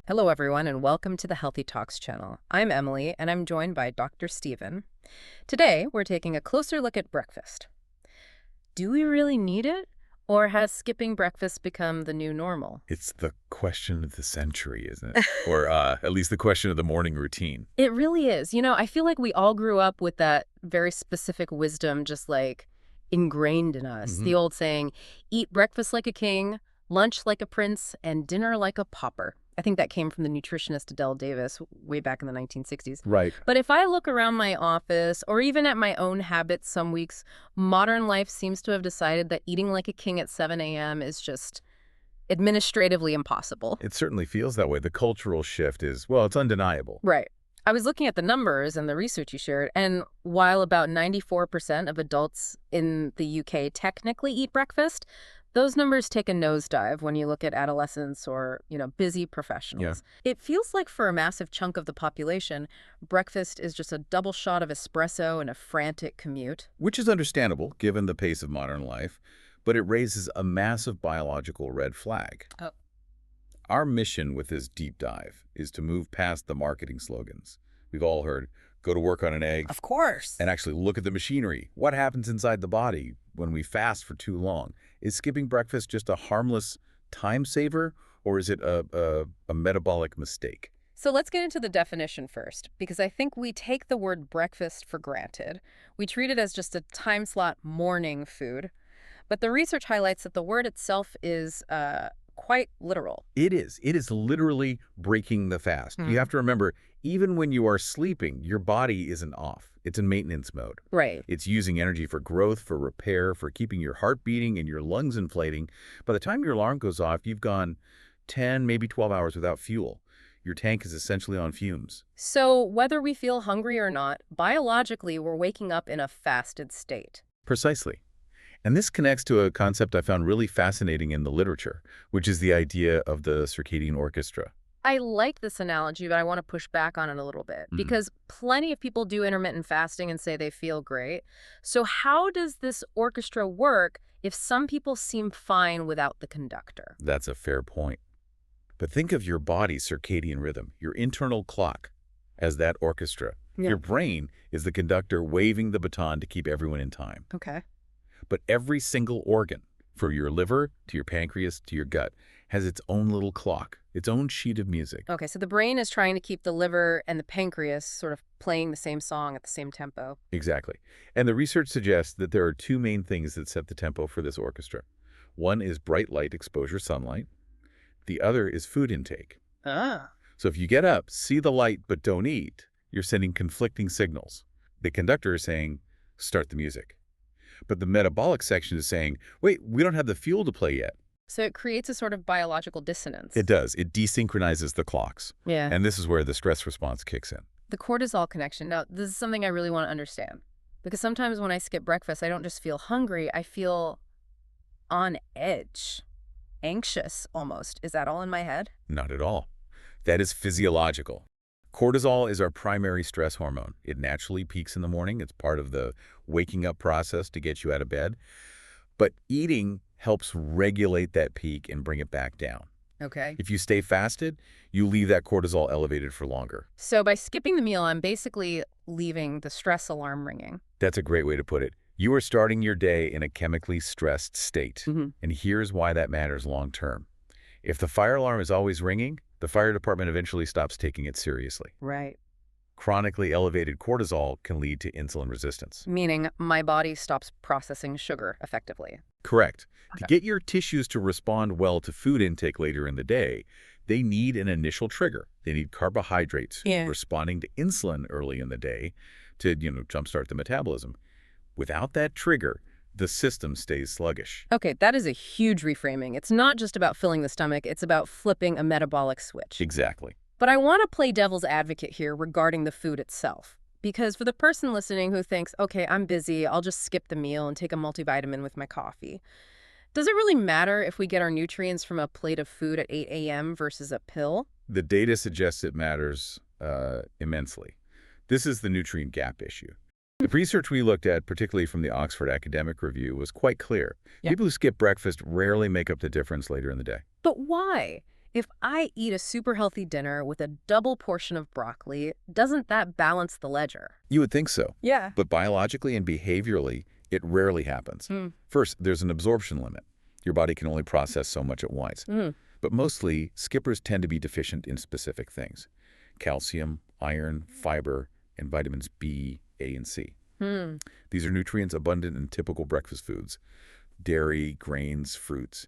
Hello, everyone, and welcome to the Healthy Talks channel. I'm Emily, and I'm joined by Dr. Steven. Today, we're taking a closer look at breakfast. Do we really need it? Or has skipping breakfast become the new normal? It's the question of the century, isn't it? Or at least the question of the morning routine. It really is. I feel like we all grew up with that very specific wisdom just ingrained in us. hmm The old saying, eat breakfast like a king, lunch like a prince, and dinner like a pauper. I think that came from the nutritionist Adele Davis way back in the 1960s. Right. But if I look around my office or even at my own habits some weeks, modern life seems to have decided that eating like a king at 7 a.m. is just administratively impossible. It certainly feels that way. The cultural shift is, well, it's undeniable. Right. I was looking at the numbers and the research you shared, and while about 94% of adults in the UK technically eat breakfast, those numbers take a nosedive when you look at adolescents or, busy Yeah. professionals. It feels like for a massive chunk of the population, breakfast is just a double shot of espresso and a frantic commute. Which is understandable given the pace of modern life, but it raises a massive biological red flag. Oh. Our mission with this deep dive is to move past the marketing slogans. We've all heard, go to work on an egg, Of course. and actually look at the machinery. What happens inside the body when we fast for too long? Is skipping breakfast just a harmless time saver, or is it a metabolic mistake? So let's get into the definition first, because I think we take the word breakfast for granted. We treat it as just a time slot morning food. But the research highlights that the word itself is quite literal. It is. It is literally breaking the fast. You have to remember, even when you are sleeping, your body isn't off. It's in maintenance mode. Right. It's using energy for growth, for repair, for keeping your heart beating and your lungs inflating. By the time your alarm goes off, you've gone 10, maybe 12 hours without fuel. Your tank is essentially on fumes. So whether we feel hungry or not, biologically, we're waking up in a fasted state. Precisely. And this connects to a concept I found really fascinating in the literature, which is the idea of the circadian orchestra. I like this analogy, but I want to push back on it a little bit because plenty of people do intermittent fasting and say they feel great. So how does this orchestra work if some people seem fine without the conductor? That's a fair point. But think of your body's circadian rhythm, your internal clock, as that orchestra. Yeah. Your brain is the conductor waving the baton to keep everyone in time. Okay. But every single organ, from your liver to your pancreas to your gut, has its own little clock, its own sheet of music. Okay, so the brain is trying to keep the liver and the pancreas sort of playing the same song at the same tempo. Exactly. And the research suggests that there are two main things that set the tempo for this orchestra. One is bright light exposure, sunlight. The other is food intake. Ah. So if you get up, see the light, but don't eat, you're sending conflicting signals. The conductor is saying, start the music. But the metabolic section is saying, wait, we don't have the fuel to play yet. So it creates a sort of biological dissonance. It does. It desynchronizes the clocks. Yeah. And this is where the stress response kicks in. The cortisol connection. Now, this is something I really want to understand. Because sometimes when I skip breakfast, I don't just feel hungry, I feel on edge, anxious almost. Is that all in my head? Not at all. That is physiological. Cortisol is our primary stress hormone. It naturally peaks in the morning. It's part of the waking up process to get you out of bed. But eating helps regulate that peak and bring it back down. Okay. If you stay fasted, you leave that cortisol elevated for longer. So by skipping the meal, I'm basically leaving the stress alarm ringing. That's a great way to put it. You are starting your day in a chemically stressed state. Mhm. And here's why that matters long term. If the fire alarm is always ringing, the fire department eventually stops taking it seriously. Right. Chronically elevated cortisol can lead to insulin resistance. Meaning my body stops processing sugar effectively. Correct. To Okay. get your tissues to respond well to food intake later in the day, they need an initial trigger. They need carbohydrates responding to insulin early in the day to, jumpstart the metabolism. Without that trigger, the system stays sluggish. Okay, that is a huge reframing. It's not just about filling the stomach, it's about flipping a metabolic switch. Exactly. But I want to play devil's advocate here regarding the food itself. Because for the person listening who thinks, okay, I'm busy, I'll just skip the meal and take a multivitamin with my coffee. Does it really matter if we get our nutrients from a plate of food at 8 a.m. versus a pill? The data suggests it matters immensely. This is the nutrient gap issue. The research we looked at, particularly from the Oxford Academic Review, was quite clear. Yeah. People who skip breakfast rarely make up the difference later in the day. But why? If I eat a super healthy dinner with a double portion of broccoli, doesn't that balance the ledger? You would think so. Yeah. But biologically and behaviorally, it rarely happens. Hmm. First, there's an absorption limit. Your body can only process so much at once. Hmm. But mostly, skippers tend to be deficient in specific things: calcium, iron, fiber, and vitamins B, A, and C. Hmm. These are nutrients abundant in typical breakfast foods: dairy, grains, fruits.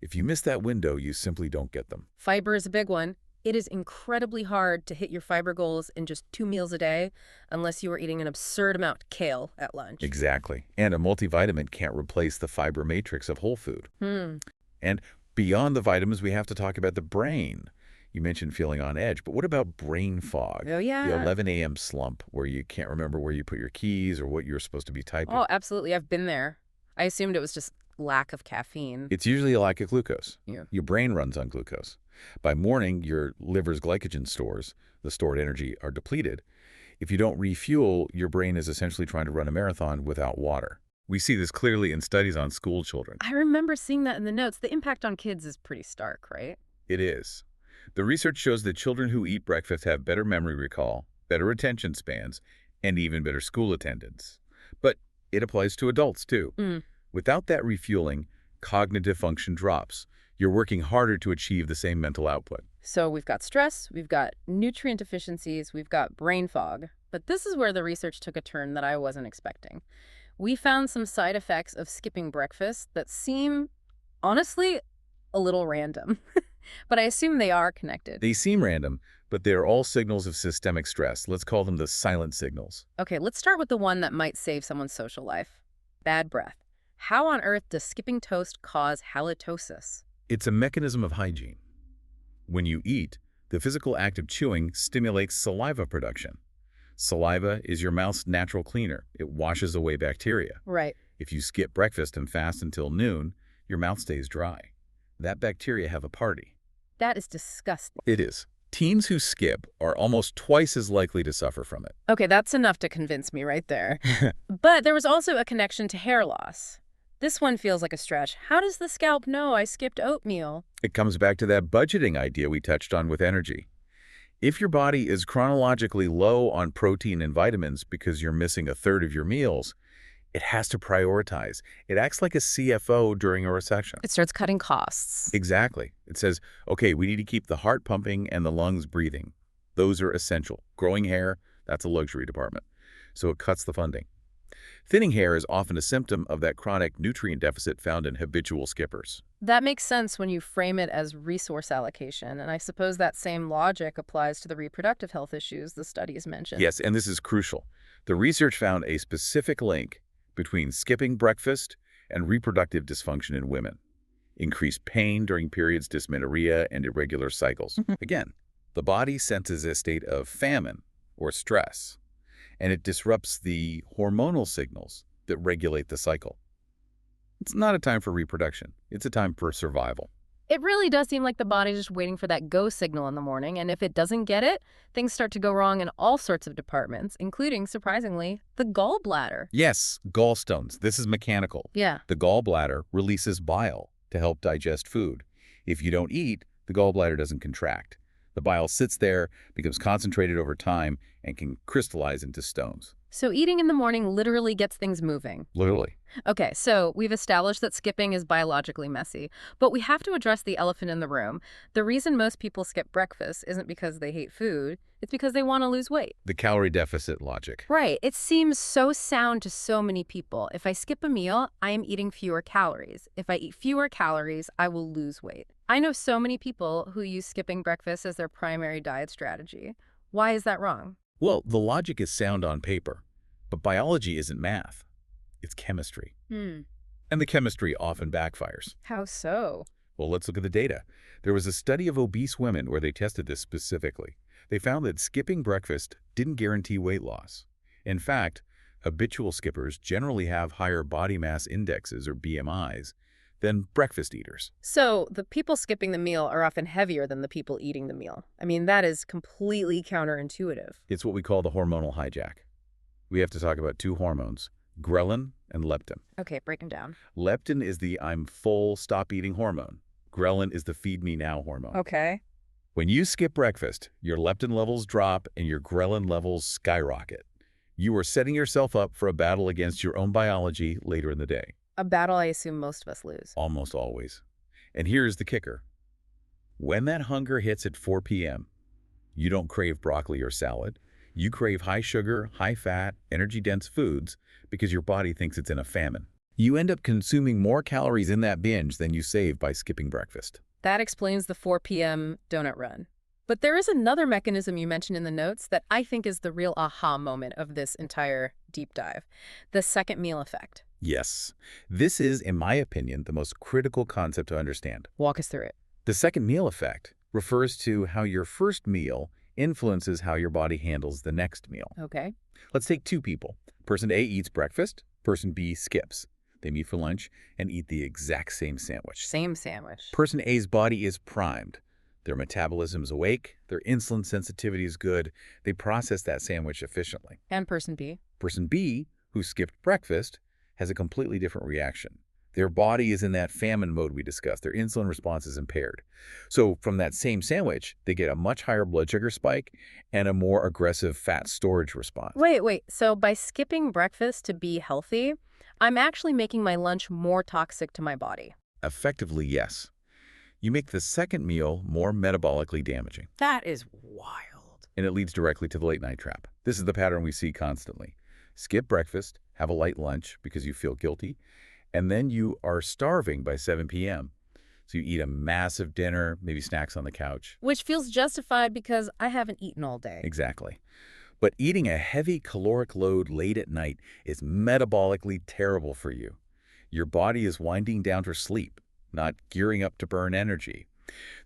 If you miss that window, you simply don't get them. Fiber is a big one. It is incredibly hard to hit your fiber goals in just 2 meals a day unless you are eating an absurd amount of kale at lunch. Exactly. And a multivitamin can't replace the fiber matrix of whole food. Hmm. And beyond the vitamins, we have to talk about the brain. You mentioned feeling on edge, but what about brain fog? Oh, yeah. The 11 a.m. slump where you can't remember where you put your keys or what you're supposed to be typing. Oh, absolutely. I've been there. I assumed it was just lack of caffeine. It's usually a lack of glucose. Yeah. Your brain runs on glucose. By morning, your liver's glycogen stores, the stored energy, are depleted. If you don't refuel, your brain is essentially trying to run a marathon without water. We see this clearly in studies on school children. I remember seeing that in the notes. The impact on kids is pretty stark, right? It is. The research shows that children who eat breakfast have better memory recall, better attention spans, and even better school attendance. But it applies to adults, too. Mm. Without that refueling, cognitive function drops. You're working harder to achieve the same mental output. So we've got stress, we've got nutrient deficiencies, we've got brain fog. But this is where the research took a turn that I wasn't expecting. We found some side effects of skipping breakfast that seem, honestly, a little random. But I assume they are connected. They seem random, but they're all signals of systemic stress. Let's call them the silent signals. Okay, let's start with the one that might save someone's social life. Bad breath. How on earth does skipping toast cause halitosis? It's a mechanism of hygiene. When you eat, the physical act of chewing stimulates saliva production. Saliva is your mouth's natural cleaner. It washes away bacteria. Right. If you skip breakfast and fast until noon, your mouth stays dry. That bacteria have a party. That is disgusting. It is. Teens who skip are almost twice as likely to suffer from it. Okay, that's enough to convince me right there. But there was also a connection to hair loss. This one feels like a stretch. How does the scalp know I skipped oatmeal? It comes back to that budgeting idea we touched on with energy. If your body is chronologically low on protein and vitamins because you're missing a third of your meals, it has to prioritize. It acts like a CFO during a recession. It starts cutting costs. Exactly. It says, okay, we need to keep the heart pumping and the lungs breathing. Those are essential. Growing hair, that's a luxury department. So it cuts the funding. Thinning hair is often a symptom of that chronic nutrient deficit found in habitual skippers. That makes sense when you frame it as resource allocation, and I suppose that same logic applies to the reproductive health issues the studies mentioned. Yes, and this is crucial. The research found a specific link between skipping breakfast and reproductive dysfunction in women. Increased pain during periods, dysmenorrhea, and irregular cycles. Again, the body senses a state of famine or stress, and it disrupts the hormonal signals that regulate the cycle. It's not a time for reproduction. It's a time for survival. It really does seem like the body's just waiting for that go signal in the morning, and if it doesn't get it, things start to go wrong in all sorts of departments, including, surprisingly, the gallbladder. Yes, gallstones. This is mechanical. Yeah. The gallbladder releases bile to help digest food. If you don't eat, the gallbladder doesn't contract. The bile sits there, becomes concentrated over time, and can crystallize into stones. So eating in the morning literally gets things moving. Literally. Okay, so we've established that skipping is biologically messy, but we have to address the elephant in the room. The reason most people skip breakfast isn't because they hate food, it's because they want to lose weight. The calorie deficit logic. Right, it seems so sound to so many people. If I skip a meal, I am eating fewer calories. If I eat fewer calories, I will lose weight. I know so many people who use skipping breakfast as their primary diet strategy. Why is that wrong? Well, the logic is sound on paper, but biology isn't math. It's chemistry. And the chemistry often backfires. How so? Well, let's look at the data. There was a study of obese women where they tested this specifically. They found that skipping breakfast didn't guarantee weight loss. In fact, habitual skippers generally have higher body mass indexes, or BMIs, than breakfast eaters. So the people skipping the meal are often heavier than the people eating the meal. I mean, that is completely counterintuitive. It's what we call the hormonal hijack. We have to talk about two hormones, ghrelin and leptin. Okay, break them down. Leptin is the I'm full, stop eating hormone. Ghrelin is the feed me now hormone. Okay. When you skip breakfast, your leptin levels drop and your ghrelin levels skyrocket. You are setting yourself up for a battle against your own biology later in the day. A battle I assume most of us lose. Almost always. And here's the kicker. When that hunger hits at 4 p.m., you don't crave broccoli or salad. You crave high sugar, high fat, energy-dense foods because your body thinks it's in a famine. You end up consuming more calories in that binge than you save by skipping breakfast. That explains the 4 p.m. donut run. But there is another mechanism you mentioned in the notes that I think is the real aha moment of this entire deep dive, the second meal effect. Yes, this is, in my opinion, the most critical concept to understand. Walk us through it. The second meal effect refers to how your first meal influences how your body handles the next meal. Okay. Let's take two people. Person A eats breakfast, person B skips. They meet for lunch and eat the exact same sandwich. Same sandwich. Person A's body is primed. Their metabolism's awake, their insulin sensitivity is good, they process that sandwich efficiently. And person B? Person B, who skipped breakfast, has a completely different reaction. Their body is in that famine mode we discussed. Their insulin response is impaired. So from that same sandwich, they get a much higher blood sugar spike and a more aggressive fat storage response. Wait. So by skipping breakfast to be healthy, I'm actually making my lunch more toxic to my body. Effectively, yes. You make the second meal more metabolically damaging. That is wild. And it leads directly to the late night trap. This is the pattern we see constantly. Skip breakfast, have a light lunch because you feel guilty, and then you are starving by 7 p.m. So you eat a massive dinner, maybe snacks on the couch. Which feels justified because I haven't eaten all day. Exactly. But eating a heavy caloric load late at night is metabolically terrible for you. Your body is winding down for sleep, not gearing up to burn energy.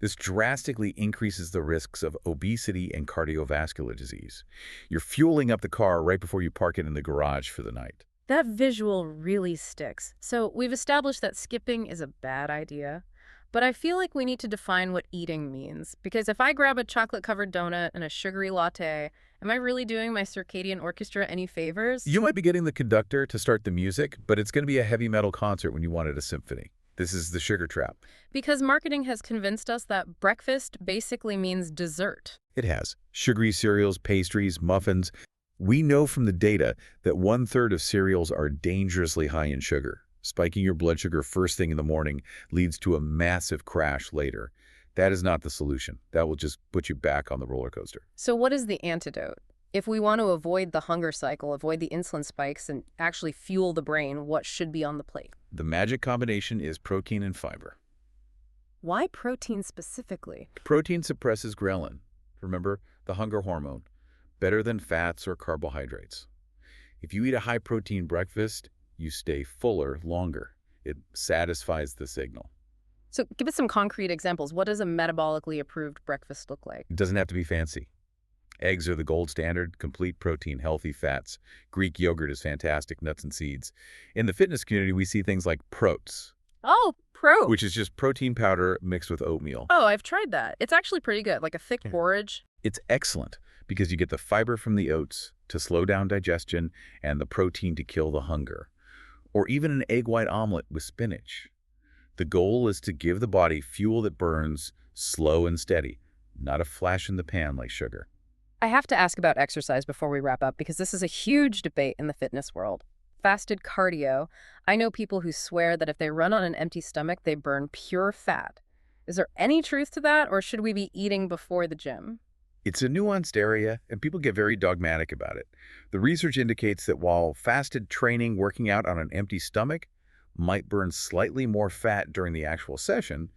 This drastically increases the risks of obesity and cardiovascular disease. You're fueling up the car right before you park it in the garage for the night. That visual really sticks. So we've established that skipping is a bad idea. But I feel like we need to define what eating means. Because if I grab a chocolate-covered donut and a sugary latte, am I really doing my circadian orchestra any favors? You might be getting the conductor to start the music, but it's going to be a heavy metal concert when you wanted a symphony. This is the sugar trap. Because marketing has convinced us that breakfast basically means dessert. It has. Sugary cereals, pastries, muffins. We know from the data that 1/3 of cereals are dangerously high in sugar. Spiking your blood sugar first thing in the morning leads to a massive crash later. That is not the solution. That will just put you back on the roller coaster. So what is the antidote? If we want to avoid the hunger cycle, avoid the insulin spikes, and actually fuel the brain, what should be on the plate? The magic combination is protein and fiber. Why protein specifically? Protein suppresses ghrelin. Remember, the hunger hormone. Better than fats or carbohydrates. If you eat a high-protein breakfast, you stay fuller longer. It satisfies the signal. So give us some concrete examples. What does a metabolically approved breakfast look like? It doesn't have to be fancy. Eggs are the gold standard, complete protein, healthy fats. Greek yogurt is fantastic, nuts and seeds. In the fitness community, we see things like proats, Oh, pro. which is just protein powder mixed with oatmeal. Oh, I've tried that. It's actually pretty good, like a thick Yeah. porridge. It's excellent because you get the fiber from the oats to slow down digestion and the protein to kill the hunger. Or even an egg white omelet with spinach. The goal is to give the body fuel that burns slow and steady, not a flash in the pan like sugar. I have to ask about exercise before we wrap up because this is a huge debate in the fitness world. Fasted cardio. I know people who swear that if they run on an empty stomach, they burn pure fat. Is there any truth to that, or should we be eating before the gym? It's a nuanced area, and people get very dogmatic about it. The research indicates that while fasted training, working out on an empty stomach, might burn slightly more fat during the actual session,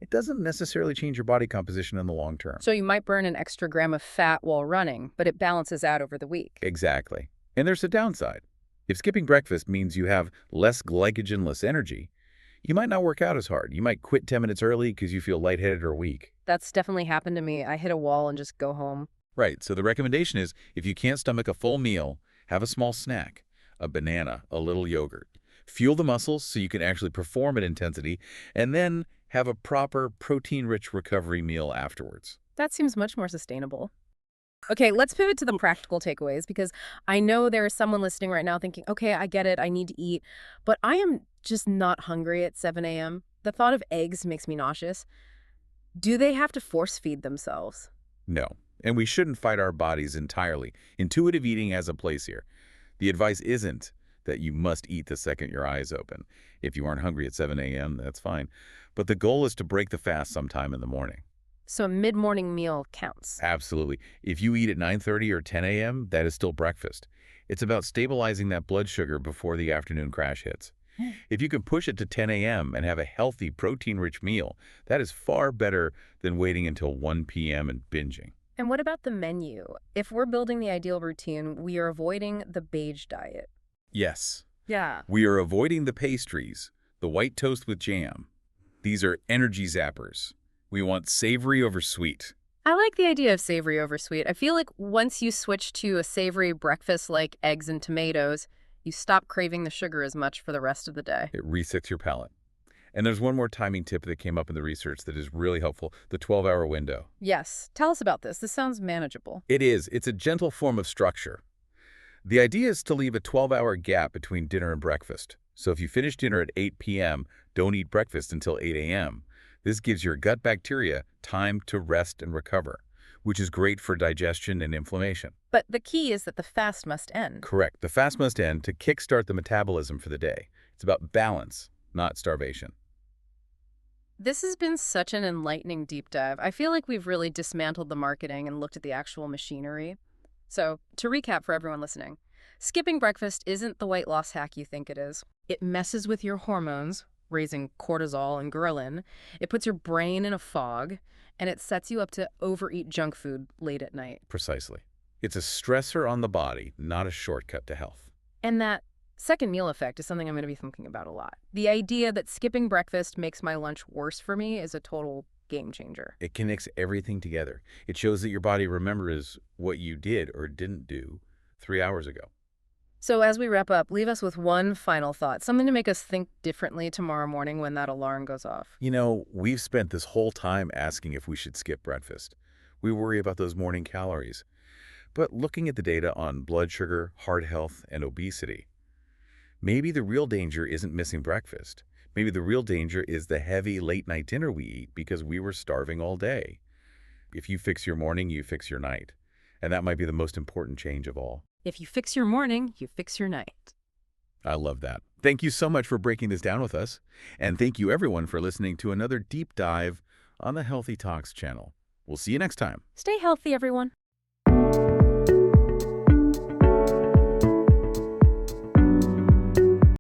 it doesn't necessarily change your body composition in the long term. So you might burn an extra gram of fat while running, but it balances out over the week. Exactly. And there's a downside. If skipping breakfast means you have less glycogenless energy, you might not work out as hard. You might quit 10 minutes early because you feel lightheaded or weak. That's definitely happened to me. I hit a wall and just go home. Right, so the recommendation is if you can't stomach a full meal, have a small snack, a banana, a little yogurt. Fuel the muscles so you can actually perform at intensity, and then have a proper protein-rich recovery meal afterwards. That seems much more sustainable. Okay, let's pivot to the practical takeaways because I know there is someone listening right now thinking, okay, I get it, I need to eat, but I am just not hungry at 7 a.m. The thought of eggs makes me nauseous. Do they have to force feed themselves? No, and we shouldn't fight our bodies entirely. Intuitive eating has a place here. The advice isn't that you must eat the second your eyes open. If you aren't hungry at 7 a.m., that's fine. But the goal is to break the fast sometime in the morning. So a mid-morning meal counts. Absolutely. If you eat at 9:30 or 10 a.m., that is still breakfast. It's about stabilizing that blood sugar before the afternoon crash hits. If you can push it to 10 a.m. and have a healthy, protein-rich meal, that is far better than waiting until 1 p.m. and binging. And what about the menu? If we're building the ideal routine, we are avoiding the beige diet. Yes, Yeah. we are avoiding the pastries, the white toast with jam. These are energy zappers. We want savory over sweet. I like the idea of savory over sweet. I feel like once you switch to a savory breakfast like eggs and tomatoes, you stop craving the sugar as much for the rest of the day. It resets your palate. And there's one more timing tip that came up in the research that is really helpful, the 12-hour window. Yes. Tell us about this. This sounds manageable. It is. It's a gentle form of structure. The idea is to leave a 12-hour gap between dinner and breakfast. So if you finish dinner at 8 p.m., don't eat breakfast until 8 a.m. This gives your gut bacteria time to rest and recover, which is great for digestion and inflammation. But the key is that the fast must end. Correct. The fast must end to kickstart the metabolism for the day. It's about balance, not starvation. This has been such an enlightening deep dive. I feel like we've really dismantled the marketing and looked at the actual machinery. So, to recap for everyone listening, skipping breakfast isn't the weight loss hack you think it is. It messes with your hormones, raising cortisol and ghrelin. It puts your brain in a fog, and it sets you up to overeat junk food late at night. Precisely. It's a stressor on the body, not a shortcut to health. And that second meal effect is something I'm going to be thinking about a lot. The idea that skipping breakfast makes my lunch worse for me is a total game changer. It connects everything together. It shows that your body remembers what you did or didn't do 3 hours ago. So as we wrap up, leave us with one final thought, something to make us think differently tomorrow morning when that alarm goes off. You know, we've spent this whole time asking if we should skip breakfast. We worry about those morning calories. But looking at the data on blood sugar, heart health, and obesity, maybe the real danger isn't missing breakfast. Maybe the real danger is the heavy late-night dinner we eat because we were starving all day. If you fix your morning, you fix your night. And that might be the most important change of all. If you fix your morning, you fix your night. I love that. Thank you so much for breaking this down with us. And thank you everyone for listening to another deep dive on the Healthy Talks channel. We'll see you next time. Stay healthy, everyone.